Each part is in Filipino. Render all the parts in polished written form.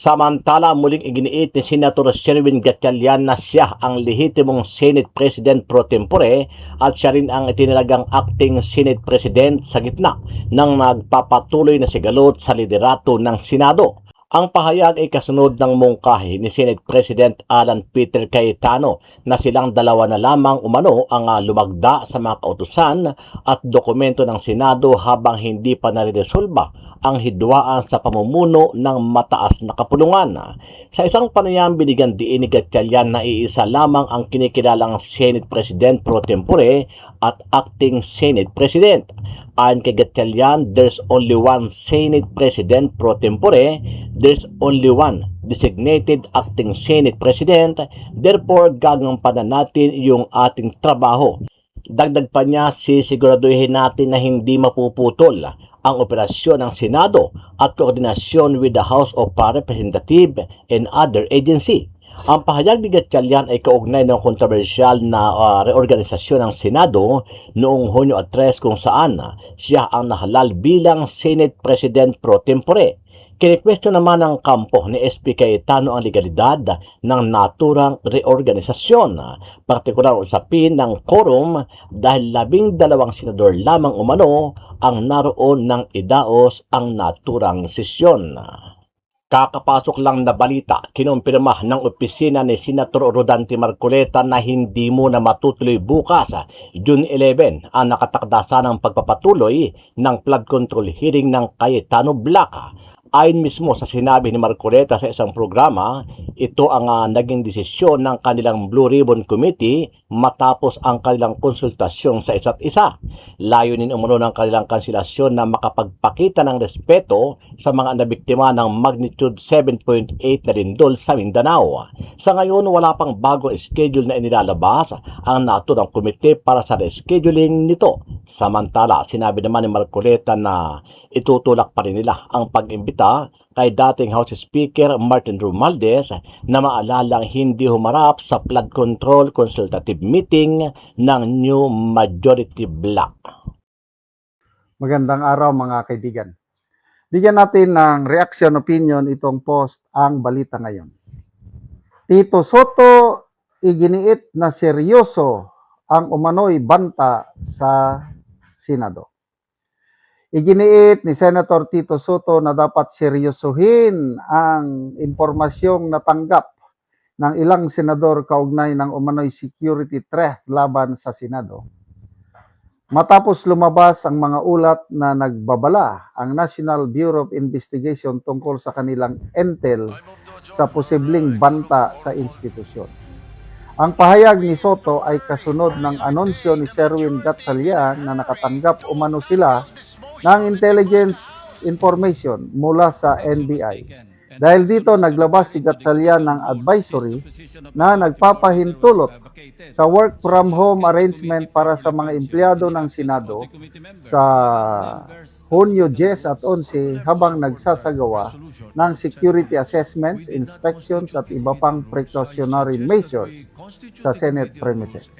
Samantala, muling iginiit ni Senator Sherwin Gatchalian na siya ang lehitimong Senate President pro tempore at siya rin ang itinalagang acting Senate President sa gitna ng nagpapatuloy na sigalot sa liderato ng Senado. Ang pahayag ay kasunod ng mungkahi ni Senate President Alan Peter Cayetano na silang dalawa na lamang umano ang lumagda sa mga kautusan at dokumento ng Senado habang hindi pa nare-resolba ang hidwaan sa pamumuno ng mataas na kapulungan. Sa isang panayam, binigyan diin ni Gatchalian na iisa lamang ang kinikilalang Senate President pro tempore at acting Senate President. Ayon kay Gatchalian, there's only one Senate President pro tempore, there's only one designated acting Senate President, therefore gagampanan natin yung ating trabaho. Dagdag pa niya, sisiguraduhin natin na hindi mapuputol ang operasyon ng Senado at koordinasyon with the House of Representatives and other agency. Ang pahayag ni Gatchalian ay kaugnay ng kontrobersyal na reorganisasyon ng Senado noong Hunyo 3 kung saan siya ang nahalal bilang Senate President pro tempore. Kinikwestiyon naman ng kampo ni SP Cayetano ang legalidad ng naturang reorganisasyon, partikular usapin ng quorum dahil 12 senador lamang umano ang naroon ng idaos ang naturang sesyon. Kakapasok lang na balita, kinumpirma ng opisina ni Senator Rodante Marcoleta na hindi mo na matutuloy bukas, June 11, ang nakatakda ng pagpapatuloy ng flood control hearing ng Cayetano Black. Ayon mismo sa sinabi ni Marcoleta sa isang programa, ito ang naging desisyon ng kanilang Blue Ribbon Committee matapos ang kanilang konsultasyon sa isa't isa. Layunin umano ng kanilang kanselasyon na makapagpakita ng respeto sa mga nabiktima ng magnitude 7.8 na lindol sa Mindanao. Sa ngayon, wala pang bagong schedule na inilalabas ang naturang komite para sa rescheduling nito. Samantala, sinabi naman ni Marcoleta na itutulak pa rin nila ang pag-imbita kay dating House Speaker Martin Romualdez na maalalang hindi humarap sa flood control consultative meeting ng New Majority Bloc. Magandang araw mga kaibigan. Bigyan natin ng reaction opinion itong post ang balita ngayon. Tito Soto, iginiit na seryoso ang umano'y banta sa Senado. Iginiit ni Senator Tito Soto na dapat seryosohin ang impormasyong natanggap ng ilang senador kaugnay ng umano'y security threat laban sa Senado. Matapos lumabas ang mga ulat na nagbabala ang National Bureau of Investigation tungkol sa kanilang intel sa posibleng banta sa institusyon. Ang pahayag ni Soto ay kasunod ng anunsyo ni Sherwin Gatchalian na nakatanggap umano sila ng intelligence information mula sa NBI. Dahil dito naglabas si Gatchalian ng advisory na nagpapahintulot sa work from home arrangement para sa mga empleyado ng Senado sa Hunyo 10 at 11 habang nagsasagawa ng security assessments, inspections at iba pang precautionary measures sa Senate premises.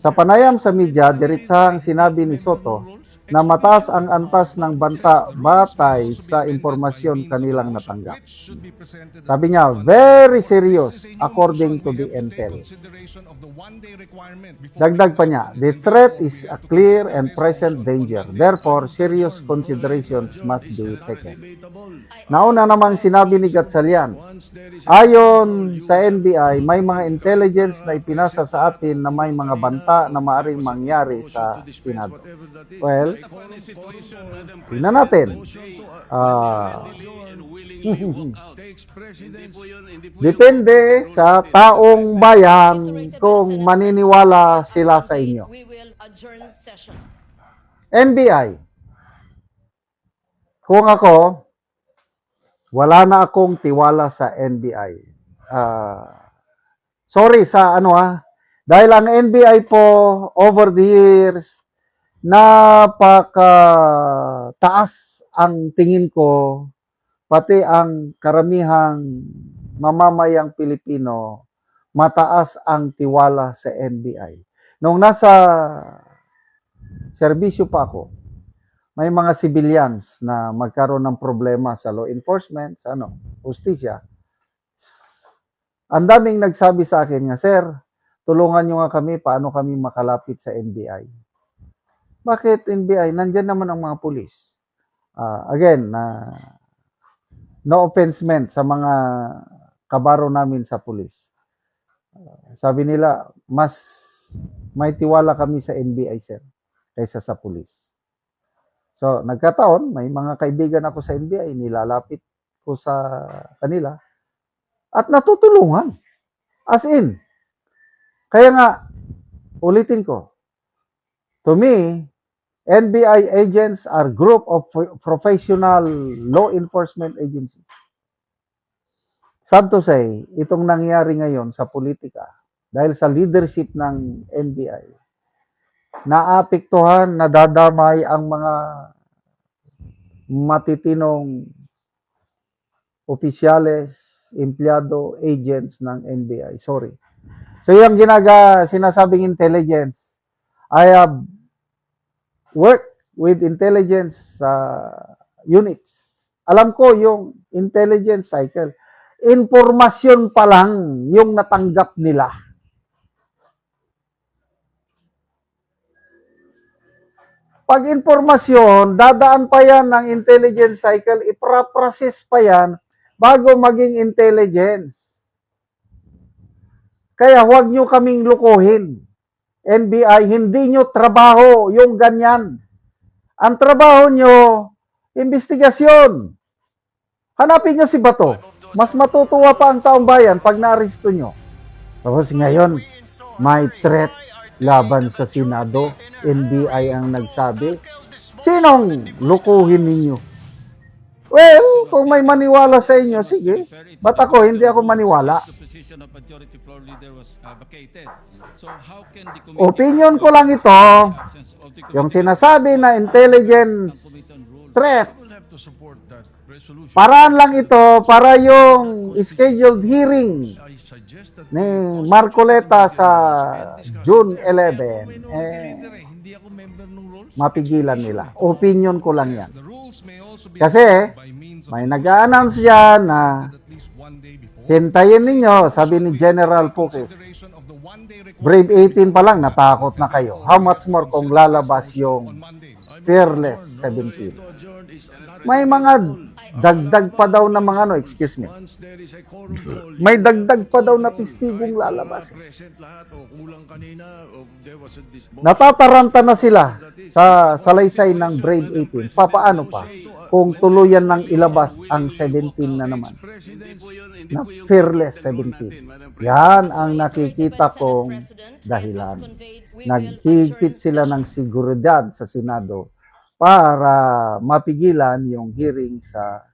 Sa panayam sa media, diretsahang sinabi ni Soto na mataas ang antas ng banta batay sa impormasyon kanilang natanggap. Sabi niya, very serious according to the intel. Dagdag pa niya, the threat is a clear and present danger. Therefore, serious considerations must be taken. Nauna namang sinabi ni Gatchalian, ayon sa NBI, may mga intelligence na ipinasa sa atin na may mga banta na maaaring mangyari sa Senado. Well, tingnan natin. Depende sa taong bayan kung maniniwala sila sa inyo. NBI. Kung ako, wala na akong tiwala sa NBI. Sorry sa dahil ang NBI po over the years, napakataas ang tingin ko, pati ang karamihang mamamayang Pilipino, mataas ang tiwala sa NBI. Nung nasa serbisyo pa ako, may mga civilians na magkaroon ng problema sa law enforcement, sa hustisya. Ang daming nagsabi sa akin nga, Sir, tulungan nyo nga kami, paano kami makalapit sa NBI. Bakit NBI? Nandyan naman ang mga pulis. Again, no offense meant sa mga kabaro namin sa pulis. Sabi nila, mas may tiwala kami sa NBI, sir, kaysa sa pulis. So, nagkataon, may mga kaibigan ako sa NBI, nilalapit ko sa kanila, at natutulungan. As in. Kaya nga, ulitin ko, to me, NBI agents are group of professional law enforcement agencies. Sad to say, itong nangyari ngayon sa politika, dahil sa leadership ng NBI, naapektuhan, nadadamay ang mga matitinong opisyales, empleyado, agents ng NBI. Sorry. So yung sinasabing intelligence, I have worked with intelligence units. Alam ko yung intelligence cycle. Informasyon pa lang yung natanggap nila. Pag informasyon, dadaan pa yan ng intelligence cycle, ipraprocess pa yan bago maging intelligence. Kaya huwag nyo kaming lukuhin. NBI, hindi nyo trabaho yung ganyan. Ang trabaho nyo, investigasyon. Hanapin nyo si Bato. Mas matutuwa pa ang taong bayan pag naaresto nyo. Tapos ngayon, may threat laban sa Senado. NBI ang nagsabi. Sinong lukuhin ninyo? Well, kung may maniwala sa inyo, sige. Ba't ako, hindi ako maniwala? Opinion ko lang ito. Yung sinasabi na intelligence threat, paraan lang ito para yung scheduled hearing ni Marcoleta sa June 11, mapigilan nila. Opinion ko lang yan. Kasi may nag-a-announce yan na hintayin ninyo, sabi ni General Pukis, Brave 18 pa lang, natakot na kayo. How much more kung lalabas yung Fearless 17? May mga dagdag pa daw na mga excuse me. May dagdag pa daw na testigong lalabas. Natataranta na sila sa salaysay ng Brave 18. Papaano pa kung tuluyan ng ilabas ang 17 na naman? Na Fearless 17. Yan ang nakikita kong dahilan. Naghigpit sila ng seguridad sa Senado para mapigilan yung hearing sa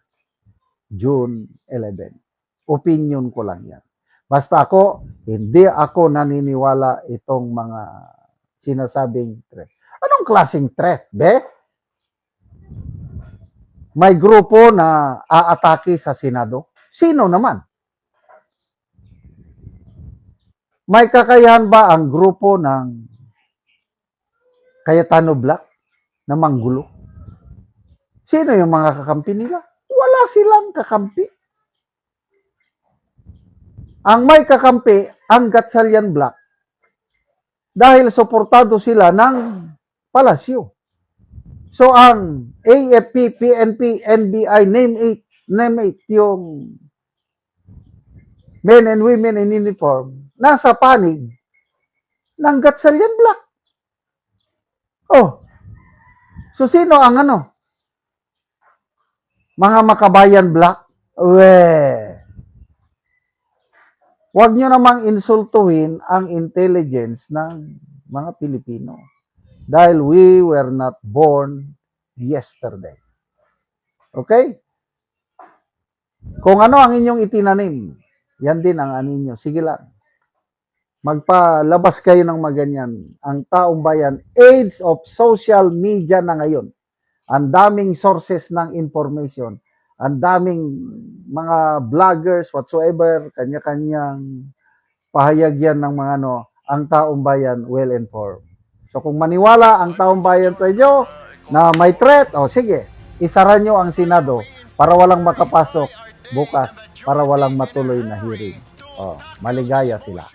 June 11. Opinion ko lang yan. Basta ako, hindi ako naniniwala itong mga sinasabing threat. Anong klaseng threat, be? May grupo na aatake sa Senado? Sino naman? May kakayahan ba ang grupo ng Cayetano Black na manggulo? Sino yung mga kakampi nila? Wala silang kakampi. Ang may kakampi, ang Gatchalian Black, dahil suportado sila ng palasyo. So ang AFP, PNP, NBI, name it, yung men and women in uniform, nasa panig ng Gatchalian Black. Oh, so sino ang mga makabayan Black? Huwag nyo namang insultuhin ang intelligence ng mga Pilipino. Dahil we were not born yesterday. Okay? Kung ano ang inyong itinanim, yan din ang aninyo. Sige lang. Magpalabas kayo ng maganyan. Ang taong bayan, age of social media na ngayon. Ang daming sources ng information. Ang daming mga vloggers, whatsoever, kanya-kanyang pahayag yan ng mga ang taong bayan well-informed. So kung maniwala ang taong bayan sa inyo, na may threat, o sige, isara nyo ang Senado para walang makapasok bukas, para walang matuloy na hearing. O, maligaya sila.